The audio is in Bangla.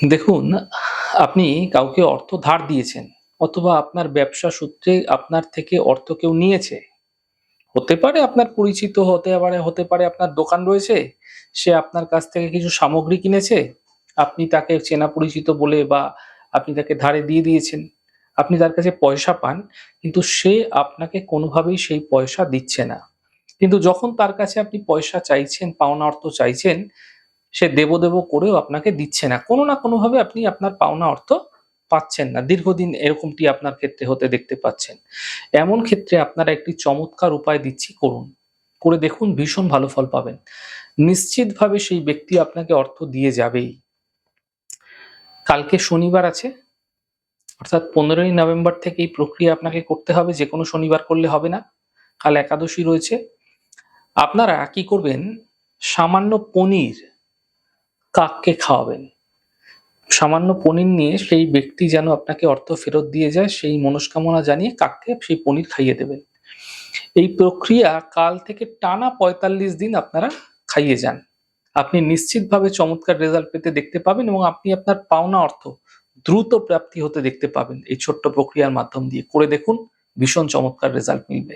দেখুন, আপনি কাউকে অর্থ ধার দিয়েছেন অথবা আপনার ব্যবসা সূত্রে আপনার থেকে অর্থ কেউ নিয়েছে। হতে পারে আপনার পরিচিত, হতে পারে আপনার দোকান রয়েছে, সে আপনার কাছ থেকে কিছু সামগ্রী কিনেছে। আপনি তাকে চেনা পরিচিত বলে বা আপনি তাকে ধারে দিয়ে দিয়েছেন। আপনি তার কাছে পয়সা পান, কিন্তু সে আপনাকে কোনোভাবেই সেই পয়সা দিচ্ছে না। কিন্তু যখন তার কাছে আপনি পয়সা চাইছেন, পাওনা অর্থ চাইছেন, সে দেব করেও আপনাকে দিচ্ছে না। কোনো না কোনোভাবে আপনি আপনার পাওনা অর্থ পাচ্ছেন না। দীর্ঘদিন এরকমটি আপনার ক্ষেত্রে হতে দেখতে পাচ্ছেন। এমন ক্ষেত্রে আপনারা একটি চমৎকার উপায় দিচ্ছি, করুন। করে দেখুন, ভীষণ ভালো ফল পাবেন। নিশ্চিতভাবে সেই ব্যক্তি আপনাকে অর্থ দিয়ে যাবেই। কালকে শনিবার আছে, অর্থাৎ 15ই নভেম্বর থেকে এই প্রক্রিয়া আপনাকে করতে হবে, যেকোনো শনিবার করলে হবে না। কাল একাদশী রয়েছে। আপনারা কি করবেন, সামান্য পনির কাককে খাওয়াবেন। সামান্য পনির নিয়ে সেই ব্যক্তি যেন আপনাকে অর্থ ফেরত দিয়ে যায়, সেই মনস্কামনা জানিয়ে কাককে সেই পনির খাইয়ে দেবেন। এই প্রক্রিয়া কাল থেকে টানা ৪৫ দিন আপনারা খাইয়ে যান। আপনি নিশ্চিতভাবে চমৎকার রেজাল্ট পেতে দেখতে পাবেন এবং আপনি আপনার পাওনা অর্থ দ্রুত প্রাপ্তি হতে দেখতে পাবেন। এই ছোট্ট প্রক্রিয়ার মাধ্যম দিয়ে করে দেখুন, ভীষণ চমৎকার রেজাল্ট মিলবে।